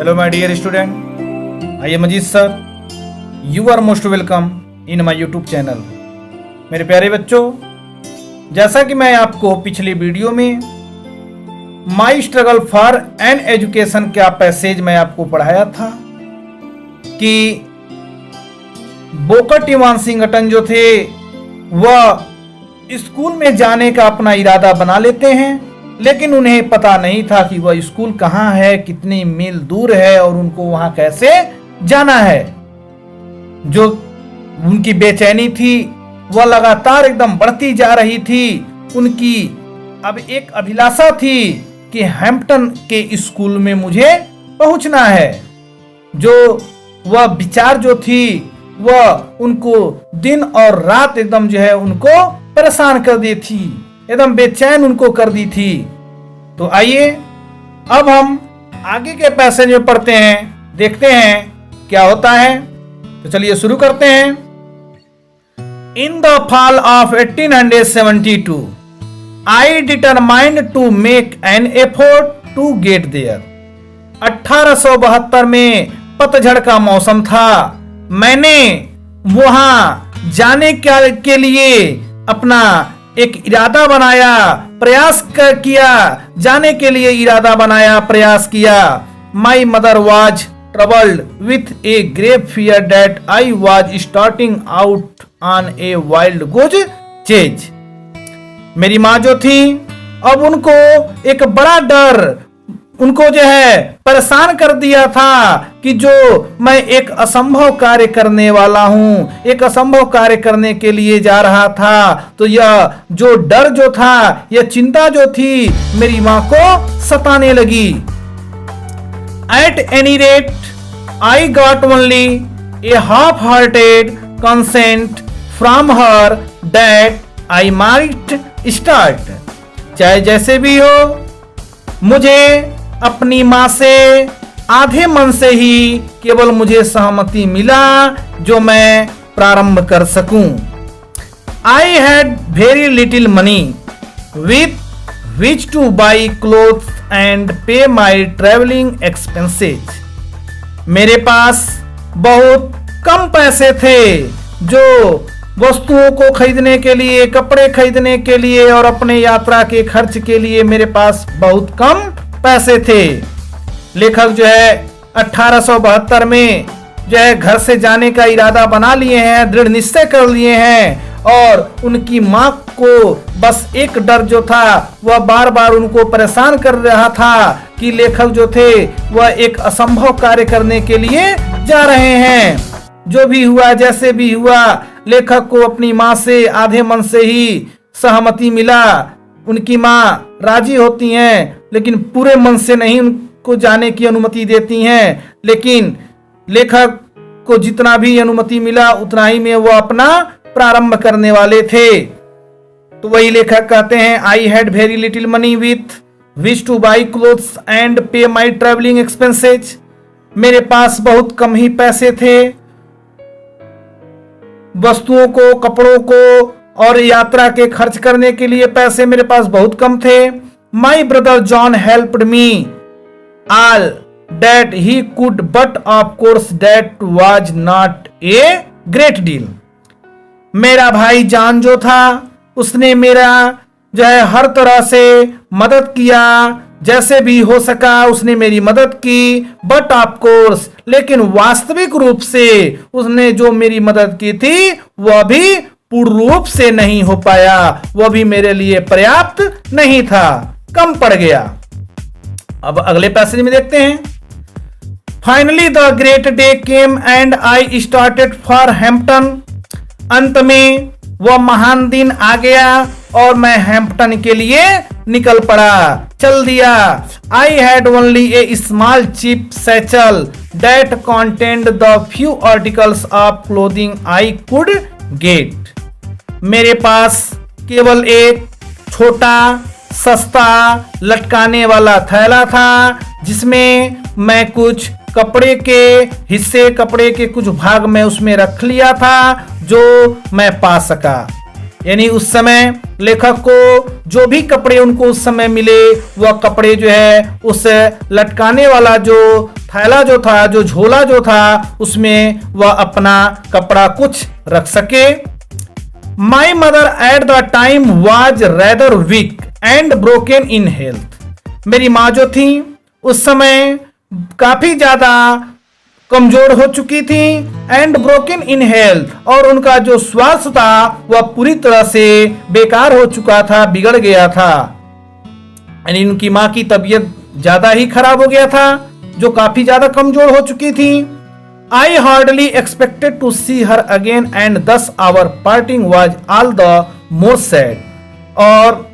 Hello my dear student, I am Ajit sir. You are most welcome in my YouTube channel. मेरे प्यारे बच्चों, जैसा कि मैं आपको पिछली वीडियो में माई स्ट्रगल फॉर एन एजुकेशन का पैसेज मैं आपको पढ़ाया था कि बोकर टी वाशिंगटन जो थे वह स्कूल में जाने का अपना इरादा बना लेते हैं, लेकिन उन्हें पता नहीं था कि वह स्कूल कहाँ है, कितनी मील दूर है और उनको वहां कैसे जाना है। जो उनकी बेचैनी थी वह लगातार एकदम बढ़ती जा रही थी। उनकी अब एक अभिलाषा थी कि हैम्पटन के स्कूल में मुझे पहुंचना है। जो वह विचार जो थी वह उनको दिन और रात एकदम जो है उनको परेशान कर दी थी, एकदम बेचैन उनको कर दी थी। तो आइए अब हम आगे के पैसेज में पढ़ते हैं, देखते हैं क्या होता है। तो चलिए शुरू करते हैं। In the fall of 1872 I determined to make an effort to get there. 1872 में पतझड़ का मौसम था। मैंने वहां जाने के लिए अपना एक इरादा बनाया, प्रयास किया, जाने के लिए इरादा बनाया, प्रयास किया। My mother was troubled with a great fear that I was starting out on a wild goes chase. मेरी माँ जो थी अब उनको एक बड़ा डर उनको जो है परेशान कर दिया था कि जो मैं एक असंभव कार्य करने वाला हूं, एक असंभव कार्य करने के लिए जा रहा था। तो यह जो डर जो था, यह चिंता जो थी मेरी मां को सताने लगी। At any rate I got only A half hearted consent from her that I might start. चाहे जैसे भी हो, मुझे अपनी मां से आधे मन से ही केवल मुझे सहमति मिला जो मैं प्रारंभ कर सकूं। I had very little money with which two by clothes and पे माई ट्रेवलिंग एक्सपेंसेज। मेरे पास बहुत कम पैसे थे जो वस्तुओं को खरीदने के लिए, कपड़े खरीदने के लिए और अपने यात्रा के खर्च के लिए मेरे पास बहुत कम पैसे थे। लेखक जो है 1872 में जो है घर से जाने का इरादा बना लिए हैं, दृढ़ निश्चय कर लिए हैं और उनकी मां को बस एक डर जो था वह बार बार उनको परेशान कर रहा था कि लेखक जो थे वह एक असंभव कार्य करने के लिए जा रहे हैं। जो भी हुआ, जैसे भी हुआ, लेखक को अपनी मां से आधे मन से ही सहमति मिला। उनकी मां राजी होती हैं लेकिन पूरे मन से नहीं उनको जाने की अनुमति देती हैं, लेकिन लेखक को जितना भी अनुमति मिला उतना ही में वो अपना प्रारंभ करने वाले थे। तो वही लेखक कहते हैं, I had very little money with which two by clothes and पे माई ट्रेवलिंग एक्सपेंसेज। मेरे पास बहुत कम ही पैसे थे, वस्तुओं को, कपड़ों को और यात्रा के खर्च करने के लिए पैसे मेरे पास बहुत कम थे। My brother John helped me all that he could, but of course that was not a great deal. मेरा भाई जॉन जो था उसने मेरा जो है हर तरह से मदद किया, जैसे भी हो सका उसने मेरी मदद की। बट ऑफ कोर्स, लेकिन वास्तविक रूप से उसने जो मेरी मदद की थी वह भी पूर्ण रूप से नहीं हो पाया, वह भी मेरे लिए पर्याप्त नहीं था, कम पड़ गया। अब अगले पैसेज में देखते हैं। Finally the great day came and I started for Hampton. अंत में वह महान दिन आ गया और मैं हैम्पटन के लिए निकल पड़ा, चल दिया। I had only a small cheap satchel that contained the few articles of clothing I could get. मेरे पास केवल एक छोटा सस्ता लटकाने वाला थैला था जिसमें मैं कुछ कपड़े के हिस्से, कपड़े के कुछ भाग में उसमें रख लिया था जो मैं पा सका। यानी उस समय लेखक को जो भी कपड़े उनको उस समय मिले वह कपड़े जो है उस लटकाने वाला जो थैला जो था, जो झोला जो था, उसमें वह अपना कपड़ा कुछ रख सके। My mother at the time was rather weak and broken in health. मेरी माँ जो थी उस समय काफी ज्यादा कमजोर हो चुकी थी, एंड ब्रोकन इन हेल्थ, और उनका जो स्वास्थ्य था वह पूरी तरह से बेकार हो चुका था, बिगड़ गया था। यानी उनकी माँ की तबीयत ज्यादा ही खराब हो गया था, जो काफी ज्यादा कमजोर हो चुकी थी। I hardly expected to see her again and thus our parting was all the more sad. और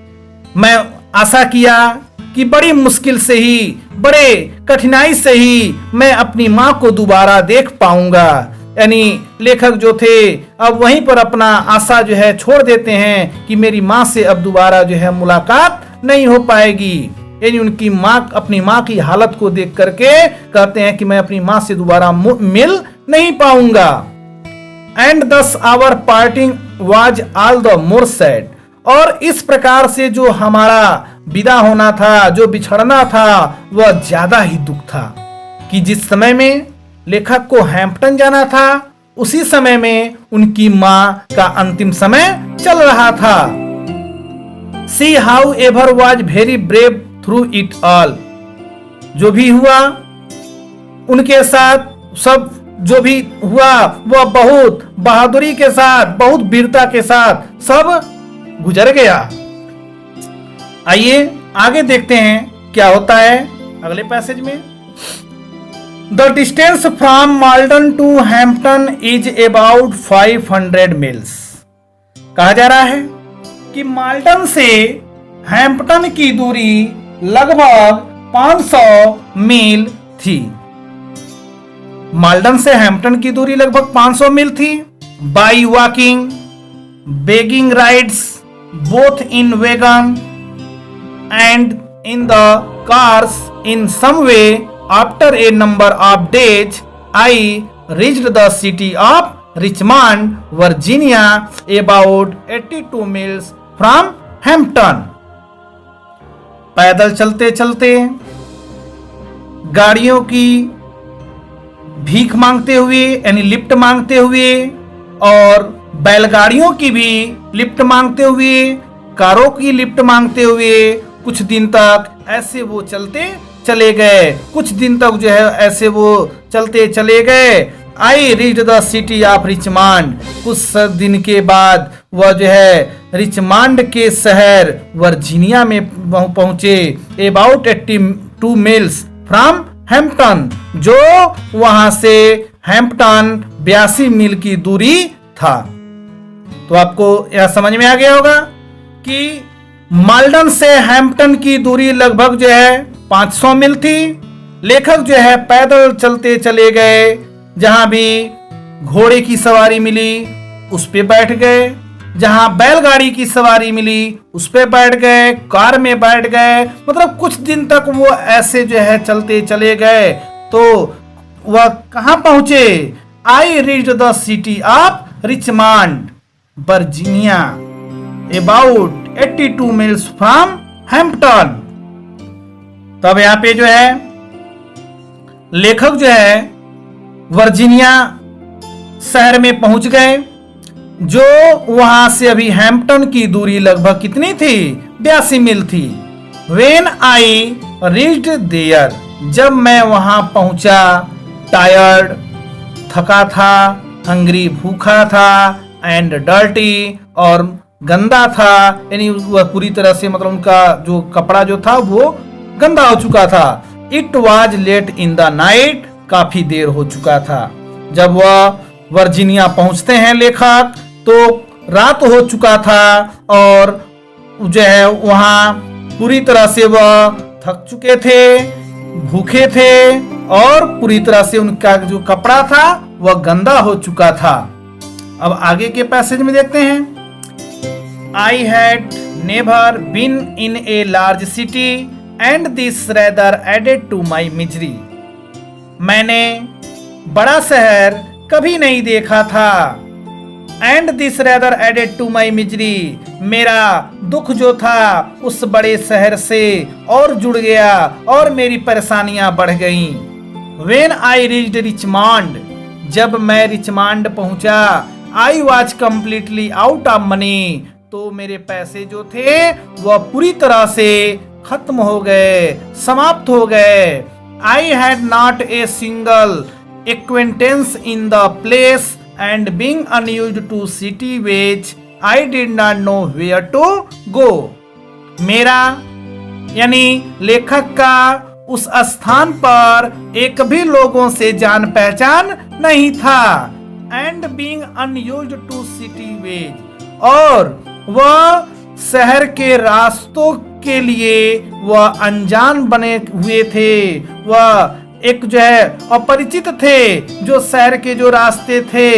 मैं आशा किया कि बड़ी मुश्किल से ही, बड़े कठिनाई से ही मैं अपनी माँ को दोबारा देख पाऊंगा। यानी लेखक जो थे अब वहीं पर अपना आशा जो है छोड़ देते हैं कि मेरी माँ से अब दोबारा जो है मुलाकात नहीं हो पाएगी। यानी उनकी माँ, अपनी माँ की हालत को देख करके कहते हैं कि मैं अपनी माँ से दोबारा मिल नहीं पाऊंगा। And thus our parting was all the more sad. और इस प्रकार से जो हमारा विदा होना था, जो बिछड़ना था, वह ज्यादा ही दुख था कि जिस समय में लेखक को हैम्पटन जाना था उसी समय में उनकी माँ का अंतिम समय चल रहा था। See how ever was very brave through it all. जो भी हुआ उनके साथ, सब जो भी हुआ वह बहुत बहादुरी के साथ, बहुत वीरता के साथ सब गुजर गया। आइए आगे देखते हैं क्या होता है अगले पैसेज में। The distance from Maldon to Hampton is about 500 miles. कहा जा रहा है कि माल्डन से हैम्पटन की दूरी लगभग 500 मील थी। माल्डन से हैम्पटन की दूरी लगभग 500 मील थी। By walking, begging rides, both in wagon and in the cars, in some way after a number of days I reached the city of Richmond, Virginia, about 82 miles from Hampton। पैदल चलते चलते, गाड़ियों की भीख मांगते हुए यानी लिफ्ट मांगते हुए, और बैलगाड़ियों की भी लिफ्ट मांगते हुए, कारों की लिफ्ट मांगते हुए कुछ दिन तक ऐसे वो चलते चले गए। कुछ दिन तक जो है ऐसे वो चलते चले गए। I reach the city of Richmond. कुछ दिन के बाद वह जो है रिचमंड के शहर वर्जीनिया में पहुंचे। अबाउट 82 मील्स फ्रॉम हैम्पटन, जो वहां से हैम्पटन 82 मील की दूरी था। तो आपको यह समझ में आ गया होगा कि माल्डन से हैम्पटन की दूरी लगभग जो है 500 मील थी। लेखक जो है पैदल चलते चले गए, जहां भी घोड़े की सवारी मिली उस पे बैठ गए, जहां बैलगाड़ी की सवारी मिली उस पे बैठ गए, कार में बैठ गए। मतलब कुछ दिन तक वो ऐसे जो है चलते चले गए। तो वह कहां पहुंचे? I reach the city of Richmond, Virginia, about 82 meals from Hampton. तब यहां पे जो है लेखक जो है वर्जीनिया शहर में पहुंच गए, जो वहां से अभी हैम्पटन की दूरी लगभग कितनी थी? 82 मील थी। वेन आई रीच्ड देयर, जब मैं वहां पहुंचा, टायर्ड, थका था, हंग्री, भूखा था, एंड डर्टी, और गंदा था। यानी वह पूरी तरह से, मतलब उनका जो कपड़ा जो था वो गंदा हो चुका था। It was late in the night, काफी देर हो चुका था। जब वह वर्जीनिया पहुंचते हैं लेखक, तो रात हो चुका था, और जो है वहां पूरी तरह से वह थक चुके थे, भूखे थे, और पूरी तरह से उनका जो कपड़ा था वह गंदा हो चुका था। अब आगे के पैसेज में देखते हैं। I had never been in a large city and this rather added to my misery. मैंने बड़ा शहर कभी नहीं देखा था। And this rather added to my misery, मेरा दुख जो था उस बड़े शहर से और जुड़ गया, और मेरी परेशानियां बढ़ गईं। वेन आई रीच्ड रिचमंड, जब मैं रिचमंड पहुंचा, I was completely out of money, तो मेरे पैसे जो थे वह पूरी तरह से खत्म हो गए, समाप्त हो गए। I had not a single acquaintance in the place and being unused to city ways I did not know where to go. मेरा यानी लेखक का उस स्थान पर एक भी लोगों से जान पहचान नहीं था। And being unused to city ways, और वह शहर के रास्तों के लिए वह अनजान बने हुए थे, वह एक जो है अपरिचित थे जो शहर के जो रास्ते थे।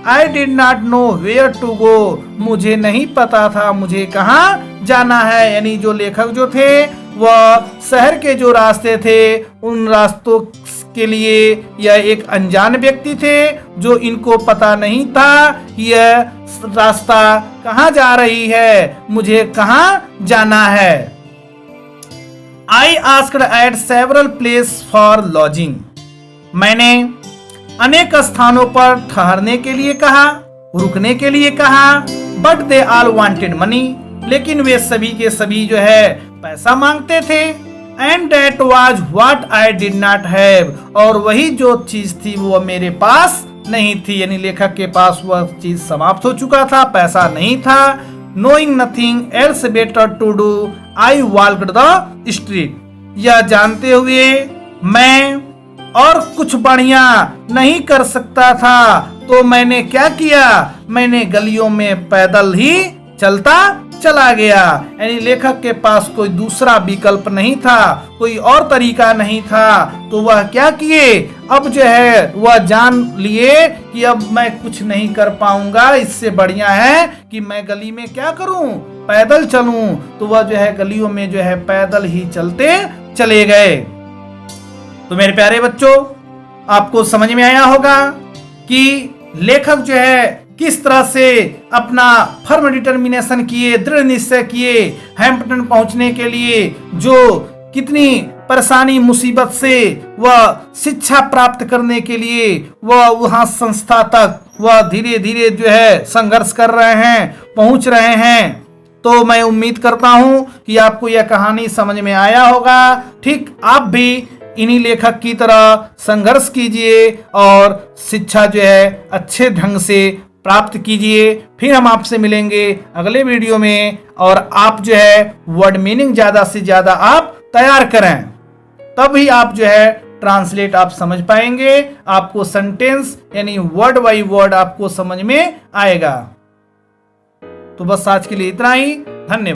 I did not know where to go, मुझे नहीं पता था मुझे कहाँ जाना है। यानी जो लेखक जो थे वह शहर के जो रास्ते थे उन रास्तों के लिए यह एक अनजान व्यक्ति थे, जो इनको पता नहीं था कि यह रास्ता कहाँ जा रही है, मुझे कहाँ जाना है। I asked eight several place for lodging, मैंने अनेक स्थानों पर ठहरने के लिए कहा, रुकने के लिए कहा। But they all wanted money, लेकिन वे सभी के सभी जो है पैसा मांगते थे। And that was what I did not have, और वही जो चीज थी वो मेरे पास नहीं थी। यानी लेखक के पास वह चीज समाप्त हो चुका था, पैसा नहीं था। Knowing nothing else better to do I walked the street, यह जानते हुए मैं और कुछ बढ़िया नहीं कर सकता था तो मैंने क्या किया, मैंने गलियों में पैदल ही चलता चला गया। यानी लेखक के पास कोई दूसरा विकल्प नहीं था, कोई और तरीका नहीं था, तो वह क्या किए, अब जो है वह जान लिए कि अब मैं कुछ नहीं कर पाऊंगा, इससे बढ़िया है कि मैं गली में क्या करूं, पैदल चलूं। तो वह जो है गलियों में जो है पैदल ही चलते चले गए। तो मेरे प्यारे बच्चों, आपको समझ में आया होगा कि लेखक जो है किस तरह से अपना फर्म डिटर्मिनेशन किए, दृढ़ निश्चय किए हैम्पटन पहुंचने के लिए, जो कितनी परेशानी मुसीबत से वह शिक्षा प्राप्त करने के लिए वह वहां संस्था तक वह धीरे धीरे जो है संघर्ष कर रहे हैं, पहुंच रहे हैं। तो मैं उम्मीद करता हूं कि आपको यह कहानी समझ में आया होगा। ठीक आप भी इन्हीं लेखक की तरह संघर्ष कीजिए और शिक्षा जो है अच्छे ढंग से प्राप्त कीजिए। फिर हम आपसे मिलेंगे अगले वीडियो में, और आप जो है वर्ड मीनिंग ज्यादा से ज्यादा आप तैयार करें, तभी आप जो है ट्रांसलेट आप समझ पाएंगे, आपको सेंटेंस यानी वर्ड बाय वर्ड आपको समझ में आएगा। तो बस आज के लिए इतना ही, धन्यवाद।